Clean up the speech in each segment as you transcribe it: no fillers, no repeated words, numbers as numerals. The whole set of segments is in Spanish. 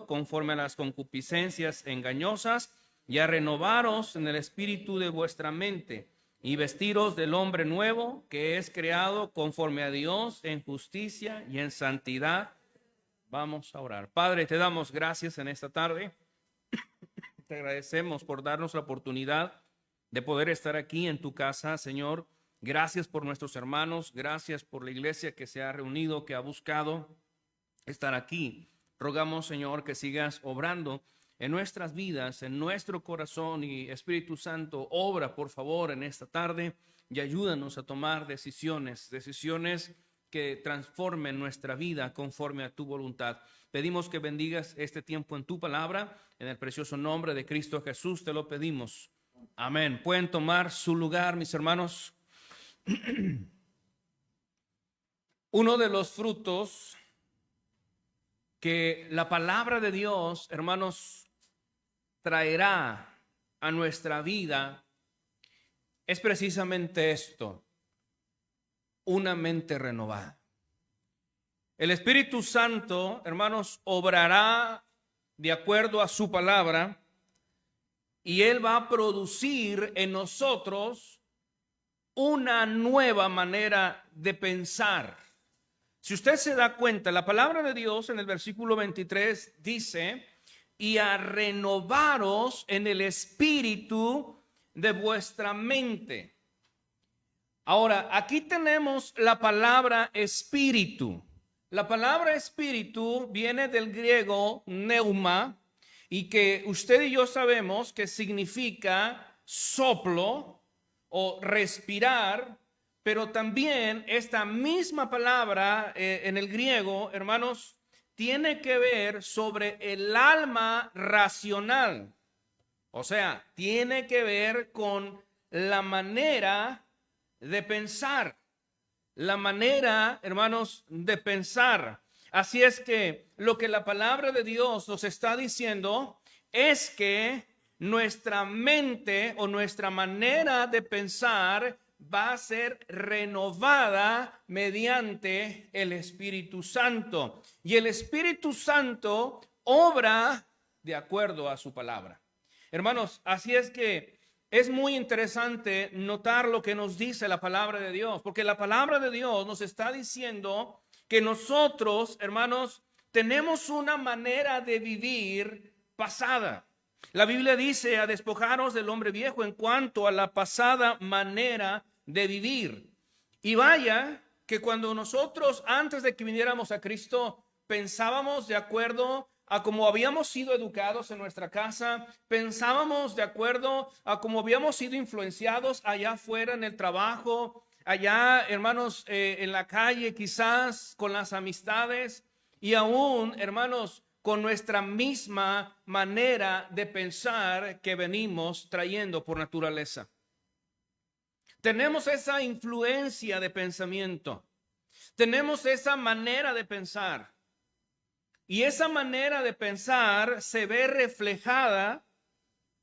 conforme a las concupiscencias engañosas, y a renovaros en el espíritu de vuestra mente, y vestiros del hombre nuevo, que es creado conforme a Dios en justicia y en santidad. Vamos a orar. Padre, te damos gracias en esta tarde. Te agradecemos por darnos la oportunidad de poder estar aquí en tu casa, Señor. Gracias por nuestros hermanos, gracias por la iglesia que se ha reunido, que ha buscado estar aquí. Rogamos, Señor, que sigas obrando en nuestras vidas, en nuestro corazón, y Espíritu Santo, obra por favor en esta tarde y ayúdanos a tomar decisiones que transformen nuestra vida conforme a tu voluntad. Pedimos que bendigas este tiempo en tu palabra, en el precioso nombre de Cristo Jesús te lo pedimos. Amén. Pueden tomar su lugar, mis hermanos. Uno de los frutos que la palabra de Dios, hermanos, traerá a nuestra vida es precisamente esto: una mente renovada. El Espíritu Santo, hermanos, obrará de acuerdo a su palabra, y Él va a producir en nosotros una nueva manera de pensar. Si usted se da cuenta, la palabra de Dios en el versículo 23 dice: y a renovaros en el espíritu de vuestra mente. Ahora, aquí tenemos la palabra espíritu. La palabra espíritu viene del griego pneuma, y que usted y yo sabemos que significa soplo o respirar. Pero también esta misma palabra en el griego, hermanos, tiene que ver sobre el alma racional. O sea, tiene que ver con la manera de pensar. La manera, hermanos, de pensar. Así es que lo que la palabra de Dios nos está diciendo es que nuestra mente o nuestra manera de pensar va a ser renovada mediante el Espíritu Santo. Y el Espíritu Santo obra de acuerdo a su palabra. Hermanos, así es que es muy interesante notar lo que nos dice la palabra de Dios, porque la palabra de Dios nos está diciendo que nosotros, hermanos, tenemos una manera de vivir pasada. La Biblia dice: a despojaros del hombre viejo en cuanto a la pasada manera de vivir. Y vaya que cuando nosotros, antes de que viniéramos a Cristo, pensábamos de acuerdo a cómo habíamos sido educados en nuestra casa, pensábamos de acuerdo a cómo habíamos sido influenciados allá afuera en el trabajo, allá, hermanos, en la calle, quizás con las amistades, y aún, hermanos, con nuestra misma manera de pensar que venimos trayendo por naturaleza. Tenemos esa influencia de pensamiento, tenemos esa manera de pensar, y esa manera de pensar se ve reflejada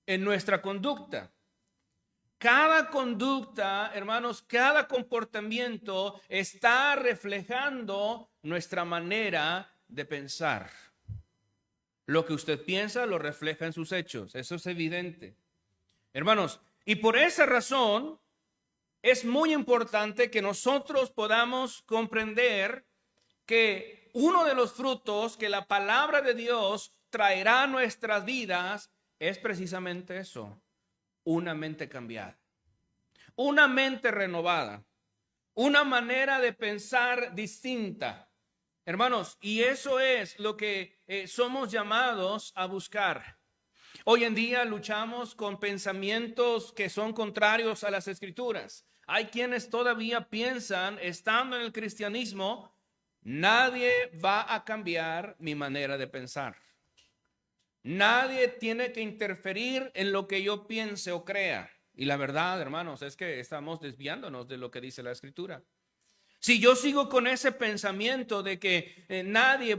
en nuestra conducta. Cada conducta, hermanos, cada comportamiento está reflejando nuestra manera de pensar. Lo que usted piensa lo refleja en sus hechos, eso es evidente. Hermanos, y por esa razón es muy importante que nosotros podamos comprender que uno de los frutos que la palabra de Dios traerá a nuestras vidas es precisamente eso: una mente cambiada, una mente renovada, una manera de pensar distinta. Hermanos, y eso es lo que somos llamados a buscar. Hoy en día luchamos con pensamientos que son contrarios a las Escrituras. Hay quienes todavía piensan, estando en el cristianismo, nadie va a cambiar mi manera de pensar. Nadie tiene que interferir en lo que yo piense o crea. Y la verdad, hermanos, es que estamos desviándonos de lo que dice la Escritura. Si yo sigo con ese pensamiento de que nadie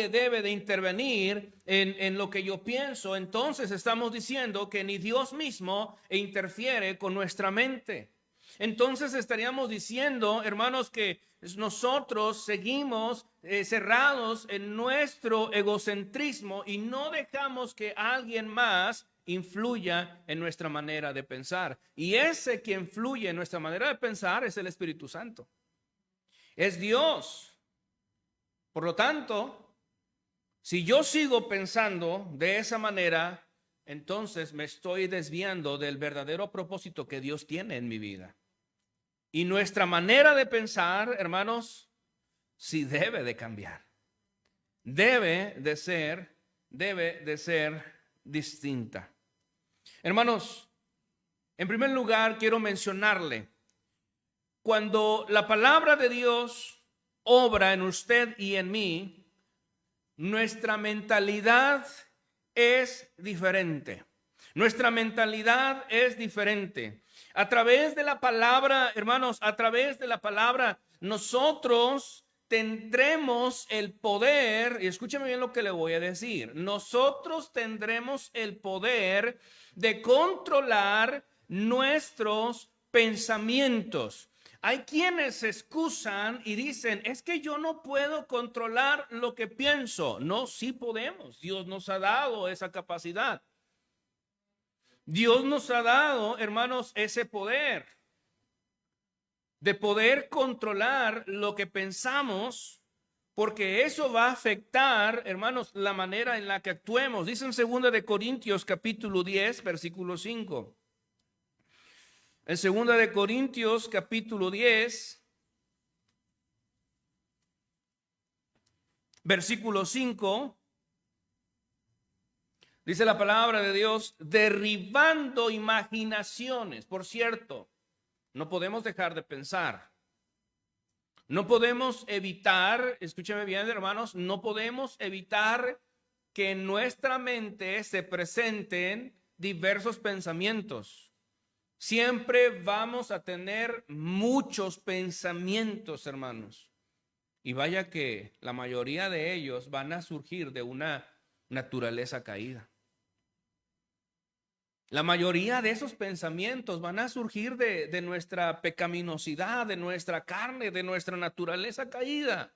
debe de intervenir en lo que yo pienso, entonces estamos diciendo que ni Dios mismo interfiere con nuestra mente. entonces estaríamos diciendo, hermanos, que nosotros seguimos cerrados en nuestro egocentrismo y no dejamos que alguien más influya en nuestra manera de pensar. Y ese que influye en nuestra manera de pensar es el Espíritu Santo. Es Dios. Por lo tanto, si yo sigo pensando de esa manera, entonces me estoy desviando del verdadero propósito que Dios tiene en mi vida. Y nuestra manera de pensar, hermanos, sí debe de cambiar. Debe de ser distinta. Hermanos, en primer lugar quiero mencionarle, cuando la palabra de Dios obra en usted y en mí, nuestra mentalidad es diferente. Nuestra mentalidad es diferente. A través de la palabra, hermanos, a través de la palabra, nosotros tendremos el poder, y escúcheme bien lo que le voy a decir, nosotros tendremos el poder de controlar nuestros pensamientos. Hay quienes se excusan y dicen, es que yo no puedo controlar lo que pienso. No, sí podemos. Dios nos ha dado esa capacidad. Dios nos ha dado, hermanos, ese poder de poder controlar lo que pensamos, porque eso va a afectar, hermanos, la manera en la que actuemos. Dice en 2 de Corintios capítulo 10, versículo 5. En 2 de Corintios capítulo 10, versículo 5, dice la palabra de Dios, derribando imaginaciones. Por cierto, no podemos dejar de pensar. No podemos evitar, escúcheme bien, hermanos, no podemos evitar que en nuestra mente se presenten diversos pensamientos. Siempre vamos a tener muchos pensamientos, hermanos. Y vaya que la mayoría de ellos van a surgir de una naturaleza caída. La mayoría de esos pensamientos van a surgir de nuestra pecaminosidad, de nuestra carne, de nuestra naturaleza caída.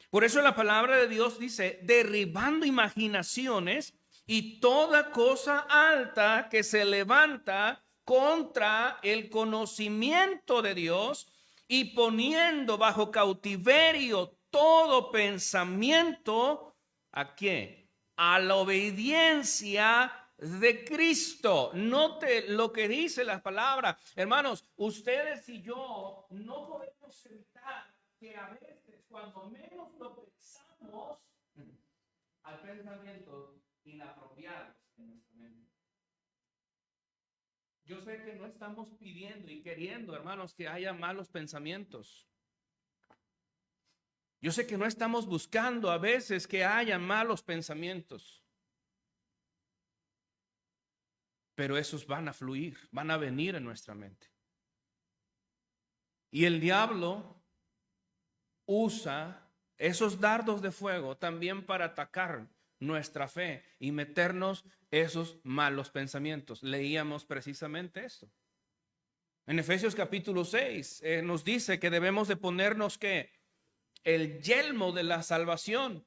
Por eso la palabra de Dios dice, derribando imaginaciones y toda cosa alta que se levanta contra el conocimiento de Dios y poniendo bajo cautiverio todo pensamiento, ¿a qué? A la obediencia de Cristo. Note lo que dice la palabra. Hermanos, ustedes y yo no podemos evitar que a veces, cuando menos lo pensamos, hay pensamientos inapropiados en nuestra mente. Yo sé que no estamos pidiendo y queriendo, hermanos, que haya malos pensamientos. Yo sé que no estamos buscando a veces que haya malos pensamientos. Pero esos van a fluir, van a venir en nuestra mente. Y el diablo usa esos dardos de fuego también para atacar nuestra fe y meternos esos malos pensamientos. Leíamos precisamente esto. En Efesios capítulo 6 nos dice que debemos de ponernos que el yelmo de la salvación,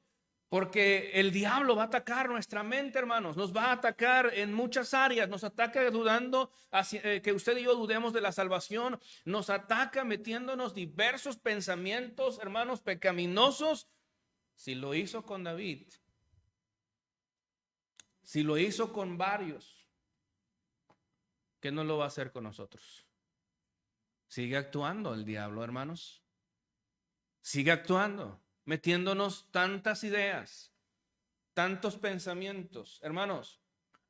porque el diablo va a atacar nuestra mente, hermanos, nos va a atacar en muchas áreas, nos ataca dudando, que usted y yo dudemos de la salvación, nos ataca metiéndonos diversos pensamientos, hermanos, pecaminosos. Si lo hizo con David, si lo hizo con varios, ¿qué no lo va a hacer con nosotros? Sigue actuando el diablo, hermanos. Sigue actuando, metiéndonos tantas ideas, tantos pensamientos. Hermanos,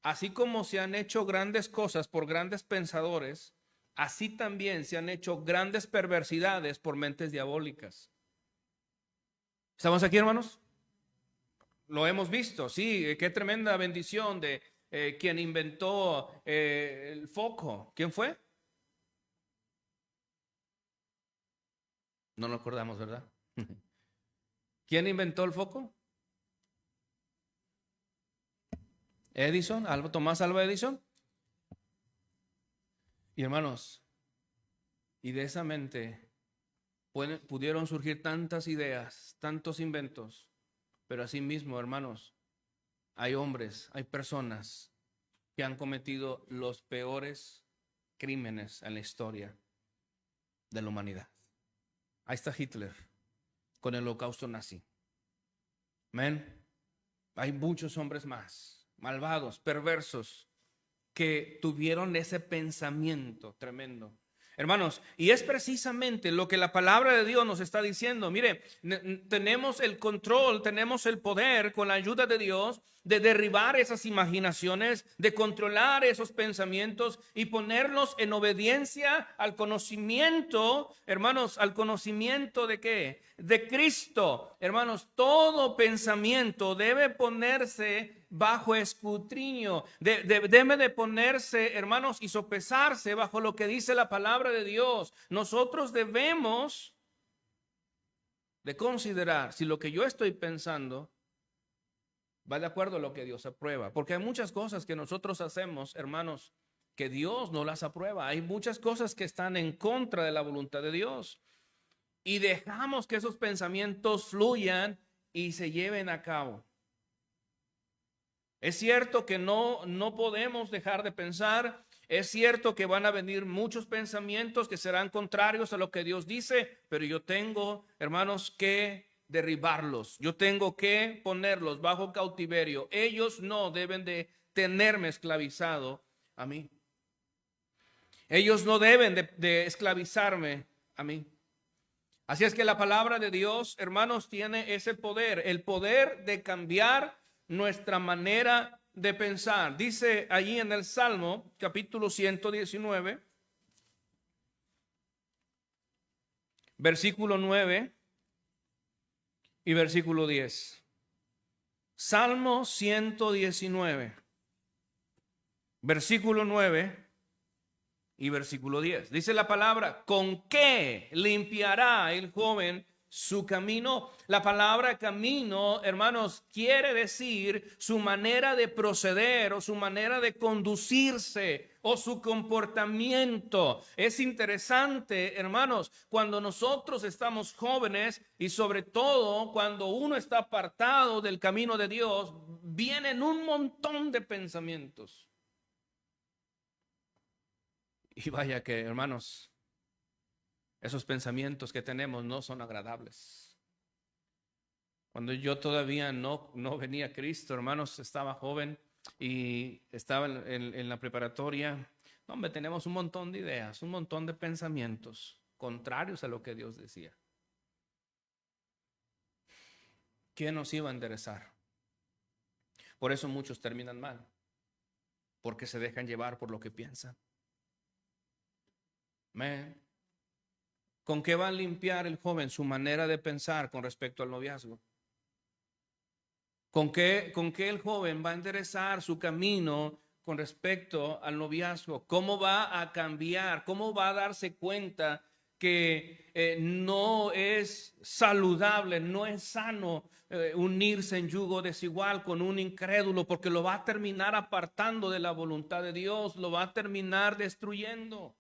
así como se han hecho grandes cosas por grandes pensadores, así también se han hecho grandes perversidades por mentes diabólicas. ¿Estamos aquí, hermanos? Lo hemos visto, sí, qué tremenda bendición de quien inventó el foco. ¿Quién fue? No lo acordamos, ¿verdad? ¿Quién inventó el foco? Edison, Tomás Alva Edison. Y hermanos, Y de esa mente pudieron surgir tantas ideas, tantos inventos, pero asimismo, hermanos, hay hombres, hay personas que han cometido los peores crímenes en la historia de la humanidad. Ahí está Hitler con el holocausto nazi. Amén. Hay muchos hombres más, malvados, perversos, que tuvieron ese pensamiento tremendo. Hermanos, y es precisamente lo que la palabra de Dios nos está diciendo. Mire, tenemos el control, tenemos el poder con la ayuda de Dios de derribar esas imaginaciones, de controlar esos pensamientos y ponerlos en obediencia al conocimiento, hermanos, al conocimiento de ¿qué? De Cristo. Hermanos, todo pensamiento debe ponerse bajo escrutinio, debe de ponerse, hermanos, y sopesarse bajo lo que dice la palabra de Dios. Nosotros debemos de considerar si lo que yo estoy pensando va de acuerdo a lo que Dios aprueba, porque hay muchas cosas que nosotros hacemos, hermanos, que Dios no las aprueba. Hay muchas cosas que están en contra de la voluntad de Dios y dejamos que esos pensamientos fluyan y se lleven a cabo. Es cierto que no podemos dejar de pensar. Es cierto que van a venir muchos pensamientos que serán contrarios a lo que Dios dice, pero yo tengo, hermanos, que derribarlos. Yo tengo que ponerlos bajo cautiverio. Ellos no deben de tenerme esclavizado a mí. Ellos no deben de esclavizarme a mí. Así es que la palabra de Dios, hermanos, tiene ese poder, el poder de cambiar nuestra manera de pensar. Dice allí en el Salmo, capítulo 119, versículo 9 y versículo 10. Salmo 119, versículo 9 y versículo 10. Dice la palabra: ¿con qué limpiará el joven su camino? La palabra camino, hermanos, quiere decir su manera de proceder o su manera de conducirse o su comportamiento. Es interesante, hermanos, cuando nosotros estamos jóvenes y sobre todo cuando uno está apartado del camino de Dios, vienen un montón de pensamientos. Y vaya que, hermanos, esos pensamientos que tenemos no son agradables. Cuando yo todavía no venía a Cristo, hermanos, estaba joven y estaba en la preparatoria. Hombre, tenemos un montón de ideas, un montón de pensamientos contrarios a lo que Dios decía. ¿Quién nos iba a enderezar? Por eso muchos terminan mal, porque se dejan llevar por lo que piensan. ¿Con qué va a limpiar el joven su manera de pensar con respecto al noviazgo? ¿Con qué el joven va a enderezar su camino con respecto al noviazgo? ¿Cómo va a cambiar? ¿Cómo va a darse cuenta que no es saludable, no es sano unirse en yugo desigual con un incrédulo, porque lo va a terminar apartando de la voluntad de Dios, lo va a terminar destruyendo?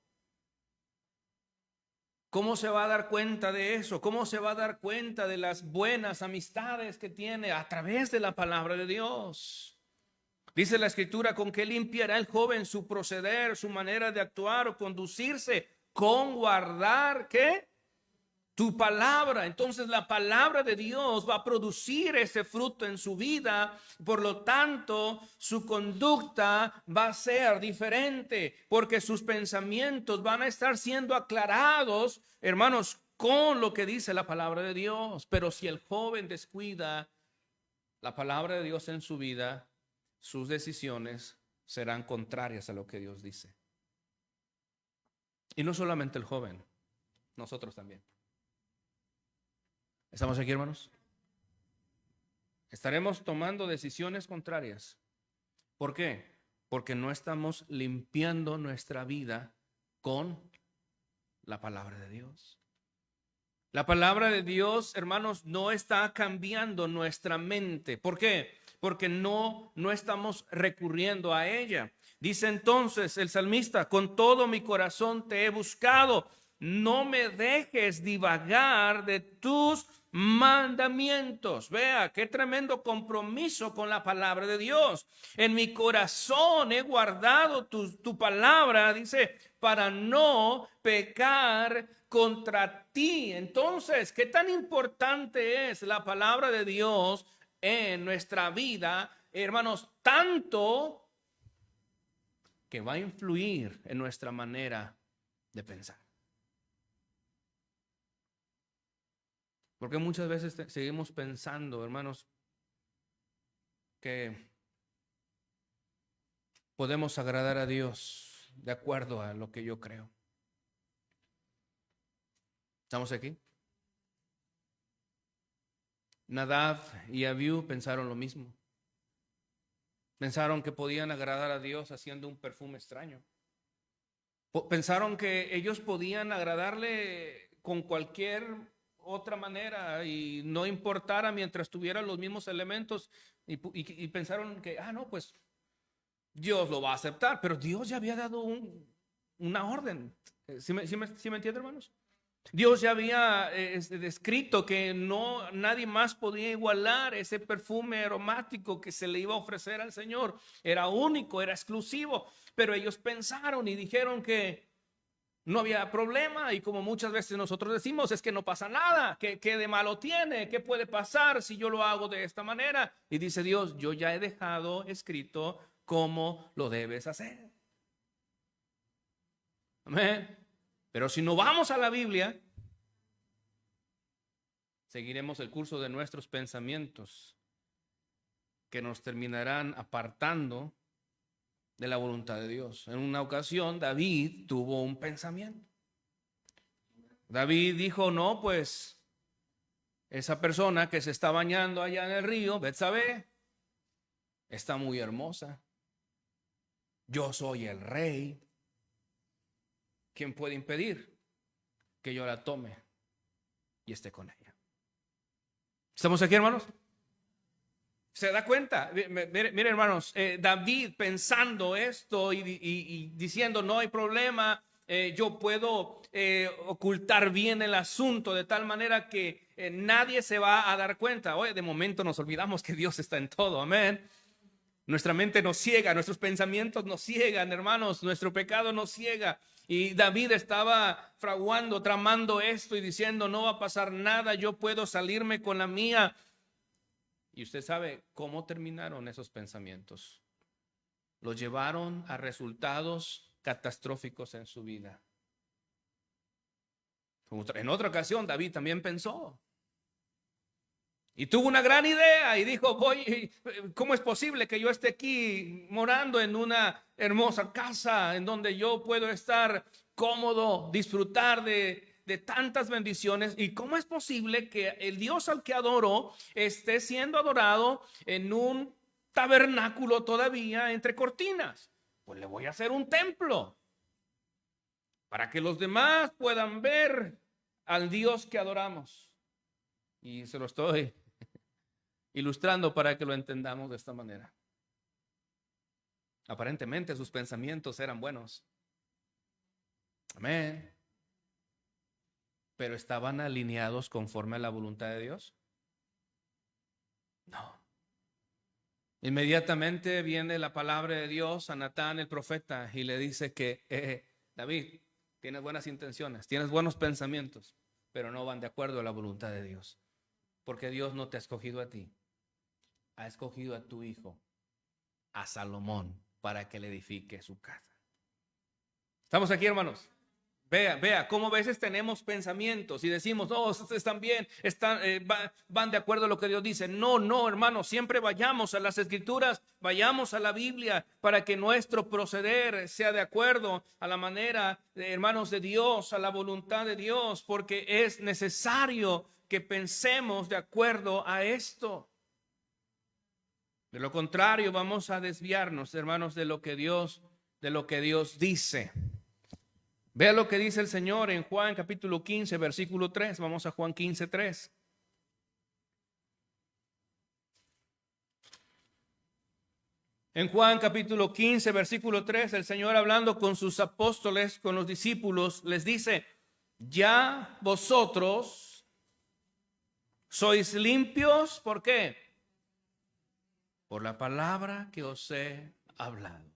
¿Cómo se va a dar cuenta de eso? ¿Cómo se va a dar cuenta de las buenas amistades que tiene? A través de la palabra de Dios. Dice la Escritura: ¿con qué limpiará el joven su proceder, su manera de actuar o conducirse? Con guardar, ¿qué? Tu palabra. Entonces la palabra de Dios va a producir ese fruto en su vida. Por lo tanto, su conducta va a ser diferente, porque sus pensamientos van a estar siendo aclarados, hermanos, con lo que dice la palabra de Dios. Pero si el joven descuida la palabra de Dios en su vida, sus decisiones serán contrarias a lo que Dios dice. Y no solamente el joven, nosotros también. ¿Estamos aquí, hermanos? Estaremos tomando decisiones contrarias. ¿Por qué? Porque no estamos limpiando nuestra vida con la palabra de Dios. La palabra de Dios, hermanos, no está cambiando nuestra mente. ¿Por qué? Porque no estamos recurriendo a ella. Dice entonces el salmista: con todo mi corazón te he buscado. no me dejes divagar de tus mandamientos. Vea, qué tremendo compromiso con la palabra de Dios. En mi corazón he guardado tu palabra, dice, para no pecar contra ti. Entonces, ¿qué tan importante es la palabra de Dios en nuestra vida, hermanos? Tanto que va a influir en nuestra manera de pensar. Porque muchas veces seguimos pensando, hermanos, que podemos agradar a Dios de acuerdo a lo que yo creo. ¿Estamos aquí? Nadab y Abiú pensaron lo mismo. Pensaron que podían agradar a Dios haciendo un perfume extraño. Pensaron que ellos podían agradarle con cualquier otra manera y no importara mientras tuvieran los mismos elementos, y pensaron que, no, pues Dios lo va a aceptar, pero Dios ya había dado una orden. ¿Sí me entienden, hermanos? Dios ya había descrito que nadie más podía igualar ese perfume aromático que se le iba a ofrecer al Señor. Era único, era exclusivo, pero ellos pensaron y dijeron que no había problema, y como muchas veces nosotros decimos, es que no pasa nada, ¿qué de malo tiene? ¿Qué puede pasar si yo lo hago de esta manera? Y dice Dios, yo ya he dejado escrito cómo lo debes hacer. Amén. Pero si no vamos a la Biblia, seguiremos el curso de nuestros pensamientos que nos terminarán apartando de la voluntad de Dios. En una ocasión David tuvo un pensamiento. David dijo, no, pues esa persona que se está bañando allá en el río, Betsabé, está muy hermosa. Yo soy el rey. ¿Quién puede impedir que yo la tome y esté con ella? ¿Estamos aquí, hermanos? ¿Se da cuenta? Miren, hermanos, David pensando esto y diciendo, no hay problema, yo puedo ocultar bien el asunto de tal manera que nadie se va a dar cuenta. Oye, de momento nos olvidamos que Dios está en todo, amén. Nuestra mente nos ciega, nuestros pensamientos nos ciegan, hermanos, nuestro pecado nos ciega. Y David estaba fraguando, tramando esto y diciendo, no va a pasar nada, yo puedo salirme con la mía. Y usted sabe cómo terminaron esos pensamientos. Los llevaron a resultados catastróficos en su vida. En otra ocasión, David también pensó. Y tuvo una gran idea y dijo, ¿cómo es posible que yo esté aquí morando en una hermosa casa en donde yo puedo estar cómodo, disfrutar de tantas bendiciones? ¿Y cómo es posible que el Dios al que adoro esté siendo adorado en un tabernáculo todavía entre cortinas? Pues le voy a hacer un templo para que los demás puedan ver al Dios que adoramos. Y se lo estoy ilustrando para que lo entendamos de esta manera. Aparentemente sus pensamientos eran buenos. Amén. ¿Pero estaban alineados conforme a la voluntad de Dios? No. Inmediatamente viene la palabra de Dios a Natán el profeta y le dice que David, tienes buenas intenciones, tienes buenos pensamientos, pero no van de acuerdo a la voluntad de Dios. Porque Dios no te ha escogido a ti, ha escogido a tu hijo, a Salomón, para que le edifique su casa. ¿Estamos aquí, hermanos? Vea, cómo a veces tenemos pensamientos y decimos, no, están bien, van de acuerdo a lo que Dios dice. No, hermanos, siempre vayamos a las Escrituras, vayamos a la Biblia para que nuestro proceder sea de acuerdo a la manera, hermanos, de Dios, a la voluntad de Dios, porque es necesario que pensemos de acuerdo a esto. De lo contrario, vamos a desviarnos, hermanos, de lo que Dios dice. Vea lo que dice el Señor en Juan capítulo 15, versículo 3. Vamos a Juan 15, 3. En Juan capítulo 15, versículo 3, el Señor hablando con sus apóstoles, con los discípulos, les dice, ya vosotros sois limpios, ¿por qué? Por la palabra que os he hablado.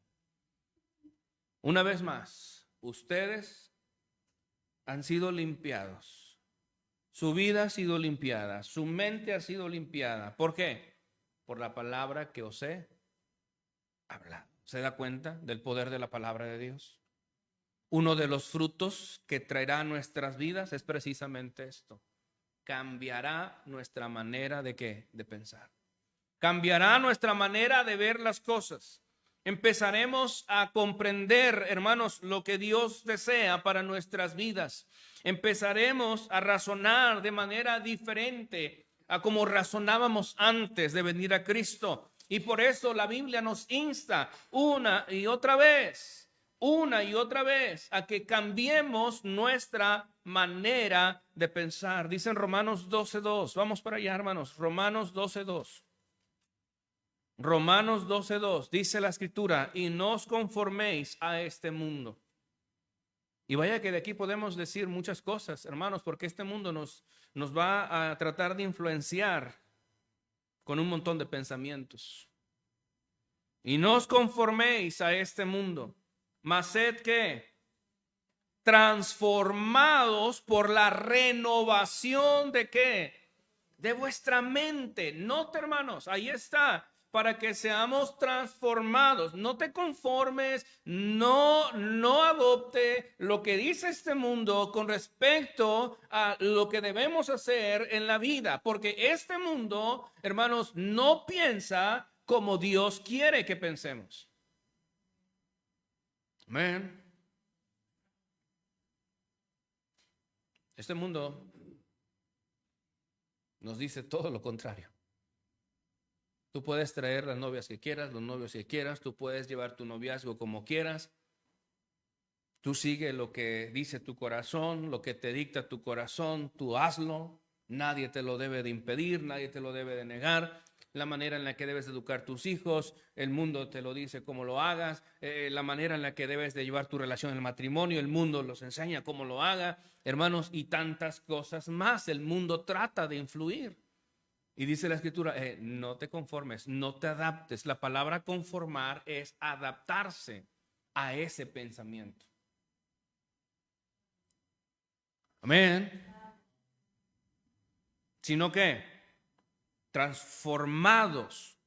Una vez más, ustedes han sido limpiados. Su vida ha sido limpiada, su mente ha sido limpiada. ¿Por qué? Por la palabra que os he hablado. ¿Se da cuenta del poder de la palabra de Dios? Uno de los frutos que traerá a nuestras vidas es precisamente esto. Cambiará nuestra manera de ¿qué? De pensar. Cambiará nuestra manera de ver las cosas. Empezaremos a comprender, hermanos, lo que Dios desea para nuestras vidas. Empezaremos a razonar de manera diferente a como razonábamos antes de venir a Cristo. Y por eso la Biblia nos insta una y otra vez a que cambiemos nuestra manera de pensar. Dice en Romanos 12:2. Vamos para allá, hermanos. Romanos 12:2. Romanos 12:2 dice la escritura, y no os conforméis a este mundo. Y vaya que de aquí podemos decir muchas cosas, hermanos, porque este mundo nos va a tratar de influenciar con un montón de pensamientos. Y no os conforméis a este mundo, mas sed ¿qué? Transformados por la renovación de ¿qué? De vuestra mente. Note, hermanos, ahí está. Para que seamos transformados. No te conformes, no adopte lo que dice este mundo con respecto a lo que debemos hacer en la vida, porque este mundo, hermanos, no piensa como Dios quiere que pensemos. Amén. Este mundo nos dice todo lo contrario. Tú puedes traer las novias que quieras, los novios que quieras, tú puedes llevar tu noviazgo como quieras. Tú sigue lo que dice tu corazón, lo que te dicta tu corazón, tú hazlo. Nadie te lo debe de impedir, nadie te lo debe de negar. La manera en la que debes educar tus hijos, el mundo te lo dice cómo lo hagas. La manera en la que debes de llevar tu relación en el matrimonio, el mundo los enseña cómo lo haga. Hermanos, y tantas cosas más. El mundo trata de influir. Y dice la escritura, no te conformes, no te adaptes. La palabra conformar es adaptarse a ese pensamiento. Amén. Sino que transformados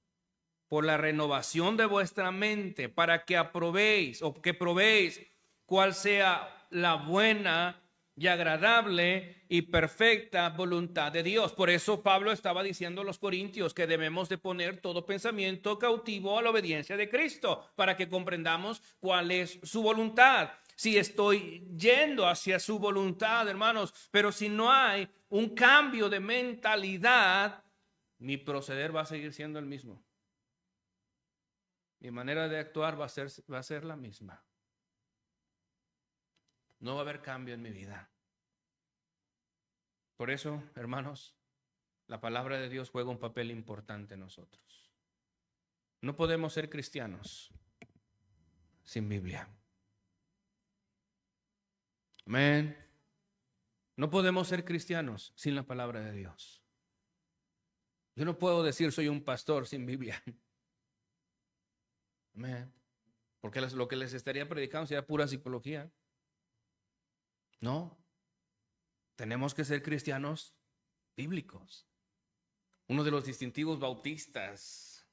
por la renovación de vuestra mente para que aprobéis o que probéis cuál sea la buena y agradable y perfecta voluntad de Dios. Por eso Pablo estaba diciendo a los corintios que debemos de poner todo pensamiento cautivo a la obediencia de Cristo para que comprendamos cuál es su voluntad. Si estoy yendo hacia su voluntad, hermanos, pero si no hay un cambio de mentalidad, mi proceder va a seguir siendo el mismo. Mi manera de actuar va a ser la misma. No va a haber cambio en mi vida. Por eso, hermanos, la palabra de Dios juega un papel importante en nosotros. No podemos ser cristianos sin Biblia. Amén. No podemos ser cristianos sin la palabra de Dios. Yo no puedo decir soy un pastor sin Biblia. Amén. Porque lo que les estaría predicando sería pura psicología. No. Tenemos que ser cristianos bíblicos. Uno de los distintivos bautistas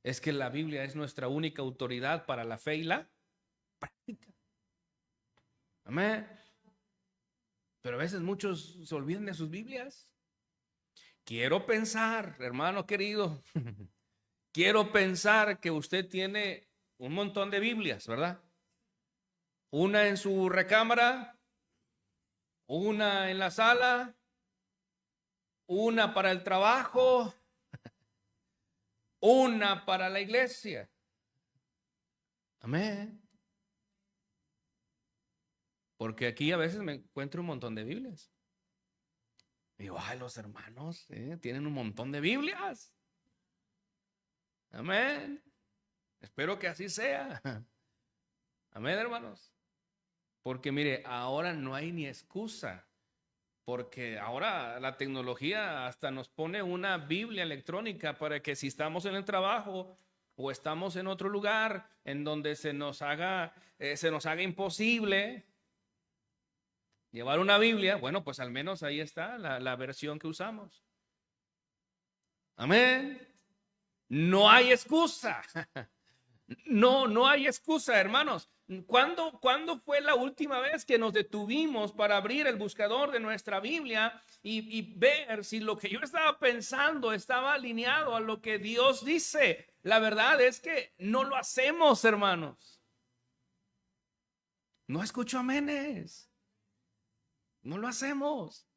es que la Biblia es nuestra única autoridad para la fe y la práctica. Amén. Pero a veces muchos se olvidan de sus Biblias. Quiero pensar, hermano querido, quiero pensar que usted tiene un montón de Biblias, ¿verdad? Una en su recámara, una en la sala, una para el trabajo, una para la iglesia. Amén. Porque aquí a veces me encuentro un montón de Biblias. Digo, ay, los hermanos tienen un montón de Biblias. Amén. Espero que así sea. Amén, hermanos. Porque mire, ahora no hay ni excusa. Porque ahora la tecnología hasta nos pone una Biblia electrónica para que si estamos en el trabajo o estamos en otro lugar en donde se nos haga imposible llevar una Biblia, bueno, pues al menos ahí está la versión que usamos. Amén. No hay excusa. No hay excusa, hermanos. ¿Cuándo fue la última vez que nos detuvimos para abrir el buscador de nuestra Biblia y ver si lo que yo estaba pensando estaba alineado a lo que Dios dice? La verdad es que no lo hacemos, hermanos. No escucho amenes. No lo hacemos.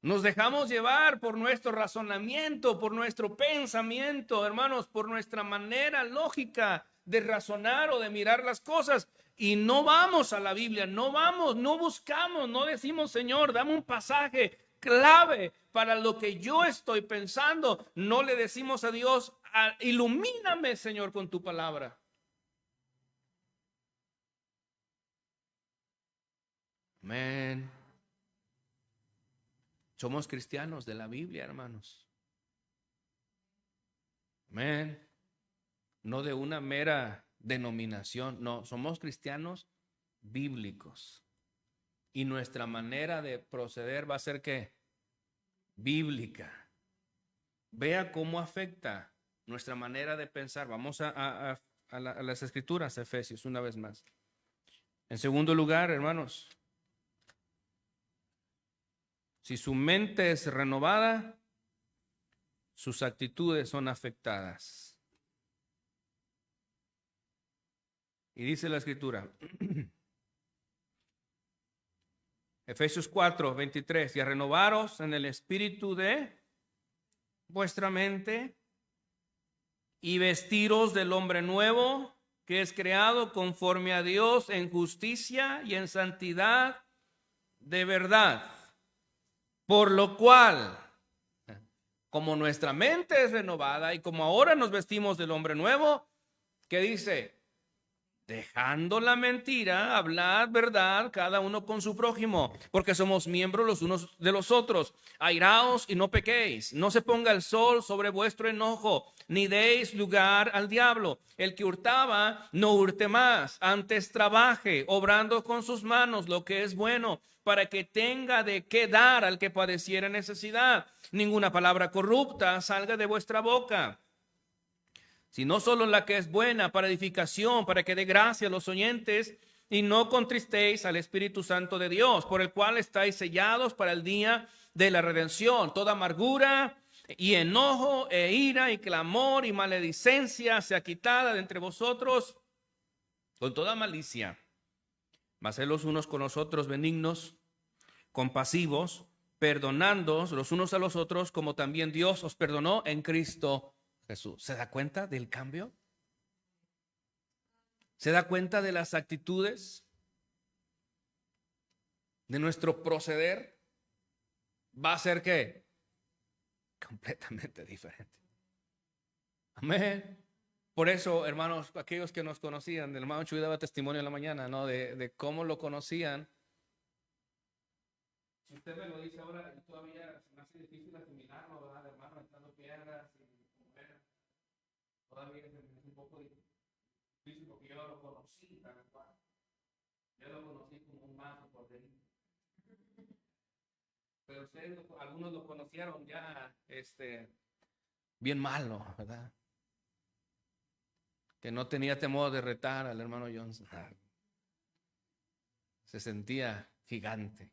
Nos dejamos llevar por nuestro razonamiento, por nuestro pensamiento, hermanos, por nuestra manera lógica de razonar o de mirar las cosas. Y no vamos a la Biblia, no vamos, no buscamos, no decimos, Señor, dame un pasaje clave para lo que yo estoy pensando. No le decimos a Dios, ilumíname, Señor, con tu palabra. Amén. Somos cristianos de la Biblia, hermanos. Amén. No de una mera denominación, no, somos cristianos bíblicos. Y nuestra manera de proceder va a ser ¿qué? Bíblica. Vea cómo afecta nuestra manera de pensar. Vamos a las escrituras, Efesios, una vez más. En segundo lugar, hermanos, si su mente es renovada, sus actitudes son afectadas. Y dice la escritura, Efesios 4:23, y a renovaros en el espíritu de vuestra mente y vestiros del hombre nuevo que es creado conforme a Dios en justicia y en santidad de verdad. Por lo cual, como nuestra mente es renovada y como ahora nos vestimos del hombre nuevo, ¿qué dice? Dejando la mentira, hablad verdad cada uno con su prójimo, porque somos miembros los unos de los otros. Airaos y no pequéis, no se ponga el sol sobre vuestro enojo, ni deis lugar al diablo. El que hurtaba, no hurte más, antes trabaje, obrando con sus manos lo que es bueno, para que tenga de qué dar al que padeciera necesidad. Ninguna palabra corrupta salga de vuestra boca, sino solo la que es buena para edificación, para que dé gracia a los oyentes, y no contristéis al Espíritu Santo de Dios, por el cual estáis sellados para el día de la redención. Toda amargura y enojo e ira y clamor y maledicencia sea quitada de entre vosotros con toda malicia. Mas sed los unos con los otros benignos, compasivos, perdonándoos los unos a los otros, como también Dios os perdonó en Cristo Jesús. ¿Se da cuenta del cambio? ¿Se da cuenta de las actitudes? ¿De nuestro proceder? Va a ser ¿qué? Completamente diferente. Amén. Por eso, hermanos, aquellos que nos conocían, el hermano Chuy daba testimonio en la mañana, ¿no? De cómo lo conocían. Si usted me lo dice ahora, todavía se me hace difícil asimilarlo, ¿verdad? Hermano, echando piedras y comer. Todavía es un poco difícil porque yo lo conocí tal cual. Yo lo conocí como un mazo por dentro. Pero ustedes, algunos lo conocieron ya, bien malo, ¿verdad? Que no tenía temor de retar al hermano Johnson. Se sentía gigante.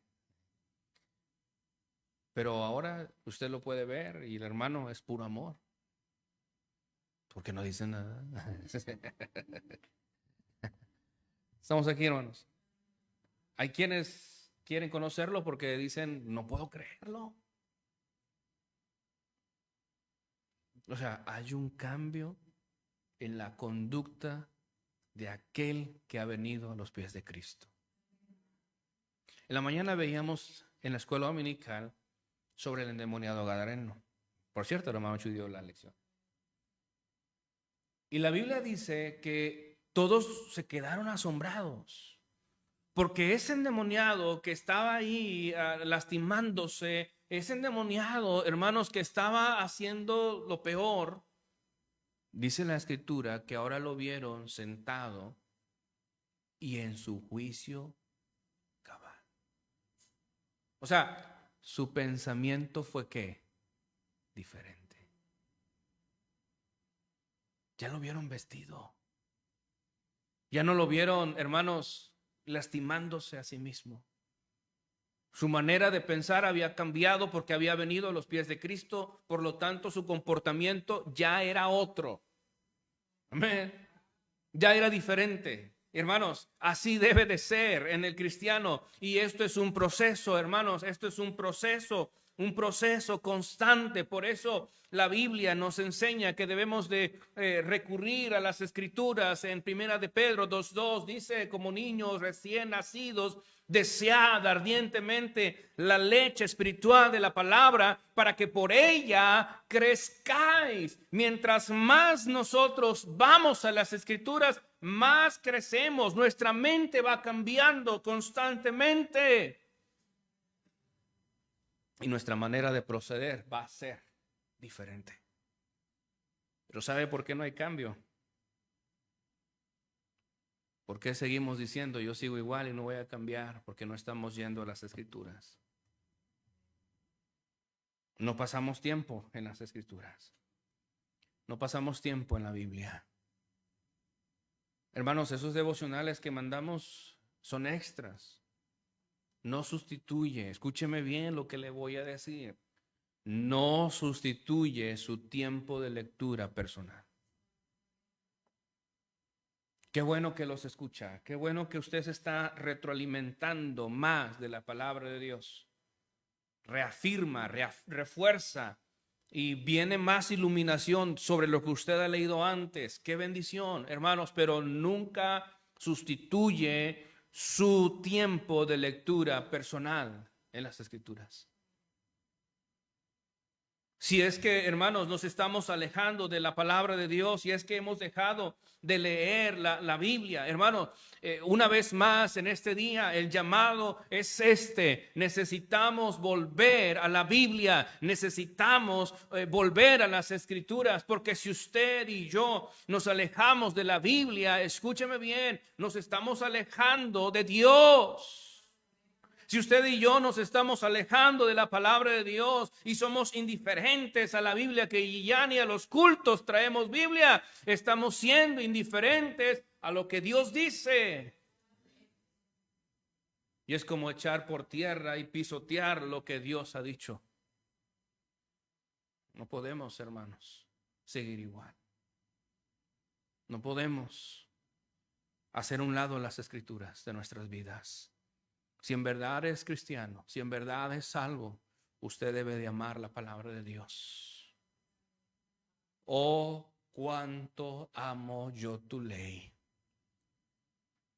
Pero ahora usted lo puede ver y el hermano es puro amor. Porque no dice nada. Estamos aquí, hermanos. Hay quienes quieren conocerlo porque dicen, no puedo creerlo. O sea, hay un cambio en la conducta de aquel que ha venido a los pies de Cristo. En la mañana veíamos en la escuela dominical sobre el endemoniado gadareno. Por cierto, el hermano Chuy dio la lección. Y la Biblia dice que todos se quedaron asombrados. Porque ese endemoniado que estaba ahí lastimándose, ese endemoniado, hermanos, que estaba haciendo lo peor, dice la Escritura que ahora lo vieron sentado y en su juicio cabal. O sea, su pensamiento fue ¿qué? Diferente. Ya lo vieron vestido. Ya no lo vieron, hermanos, lastimándose a sí mismo. Su manera de pensar había cambiado porque había venido a los pies de Cristo. Por lo tanto, su comportamiento ya era otro. Amén. Ya era diferente. Hermanos, así debe de ser en el cristiano. Y esto es un proceso, hermanos. Esto es un proceso constante. Por eso la Biblia nos enseña que debemos de recurrir a las Escrituras. En Primera de Pedro 2:2 dice: como niños recién nacidos, desead ardientemente la leche espiritual de la palabra, para que por ella crezcáis. Mientras más nosotros vamos a las Escrituras, más crecemos. Nuestra mente va cambiando constantemente y nuestra manera de proceder va a ser diferente. Pero ¿sabe por qué no hay cambio? ¿Por qué seguimos diciendo yo sigo igual y no voy a cambiar? Porque no estamos yendo a las Escrituras. No pasamos tiempo en las Escrituras. No pasamos tiempo en la Biblia. Hermanos, esos devocionales que mandamos son extras. No sustituye, escúcheme bien lo que le voy a decir. No sustituye su tiempo de lectura personal. Qué bueno que los escucha. Qué bueno que usted se está retroalimentando más de la palabra de Dios. Reafirma, refuerza y viene más iluminación sobre lo que usted ha leído antes. Qué bendición, hermanos, pero nunca sustituye su tiempo de lectura personal en las Escrituras. Si es que, hermanos, nos estamos alejando de la palabra de Dios, y es que hemos dejado de leer la Biblia, hermanos, una vez más en este día el llamado es este: necesitamos volver a la Biblia, necesitamos volver a las Escrituras, porque si usted y yo nos alejamos de la Biblia, escúcheme bien, nos estamos alejando de Dios. Si usted y yo nos estamos alejando de la palabra de Dios y somos indiferentes a la Biblia, que ya ni a los cultos traemos Biblia, estamos siendo indiferentes a lo que Dios dice. Y es como echar por tierra y pisotear lo que Dios ha dicho. No podemos, hermanos, seguir igual. No podemos hacer a un lado las Escrituras de nuestras vidas. Si en verdad es cristiano, si en verdad es salvo, usted debe de amar la palabra de Dios. Oh, cuánto amo yo tu ley,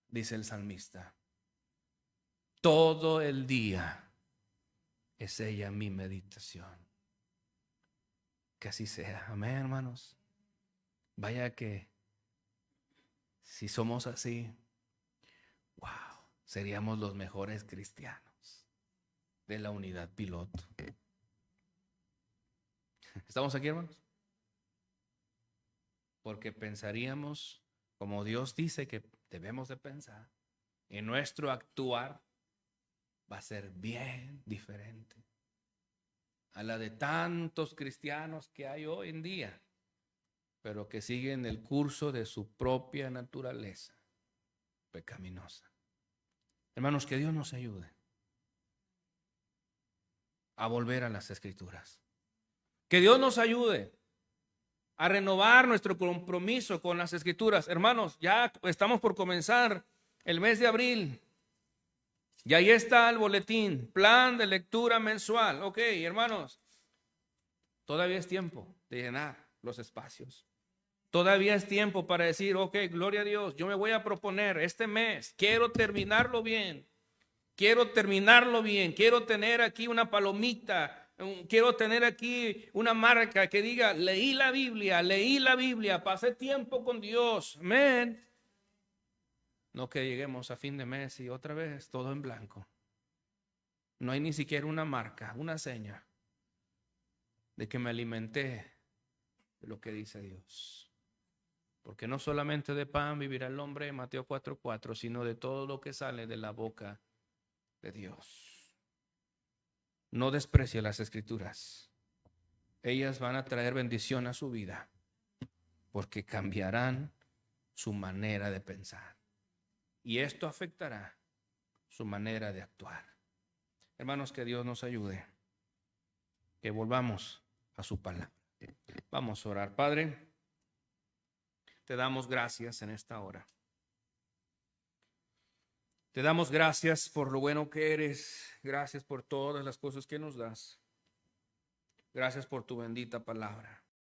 dice el salmista. Todo el día es ella mi meditación. Que así sea. Amén, hermanos. Vaya que si somos así, wow, seríamos los mejores cristianos de la unidad piloto. ¿Estamos aquí, hermanos? Porque pensaríamos como Dios dice que debemos de pensar, y nuestro actuar va a ser bien diferente a la de tantos cristianos que hay hoy en día, pero que siguen el curso de su propia naturaleza pecaminosa. Hermanos, que Dios nos ayude a volver a las Escrituras. Que Dios nos ayude a renovar nuestro compromiso con las Escrituras. Hermanos, ya estamos por comenzar el mes de abril. Y ahí está el boletín, plan de lectura mensual. Ok, hermanos, todavía es tiempo de llenar los espacios. Todavía es tiempo para decir, ok, gloria a Dios, yo me voy a proponer este mes, quiero terminarlo bien. Quiero terminarlo bien, quiero tener aquí una palomita, quiero tener aquí una marca que diga, leí la Biblia, pasé tiempo con Dios. Amén. No que lleguemos a fin de mes y otra vez todo en blanco. No hay ni siquiera una marca, una seña de que me alimenté de lo que dice Dios. Porque no solamente de pan vivirá el hombre, Mateo 4:4, sino de todo lo que sale de la boca de Dios. No desprecie las Escrituras. Ellas van a traer bendición a su vida, porque cambiarán su manera de pensar. Y esto afectará su manera de actuar. Hermanos, que Dios nos ayude, que volvamos a su palabra. Vamos a orar. Padre, te damos gracias en esta hora. Te damos gracias por lo bueno que eres. Gracias por todas las cosas que nos das. Gracias por tu bendita palabra.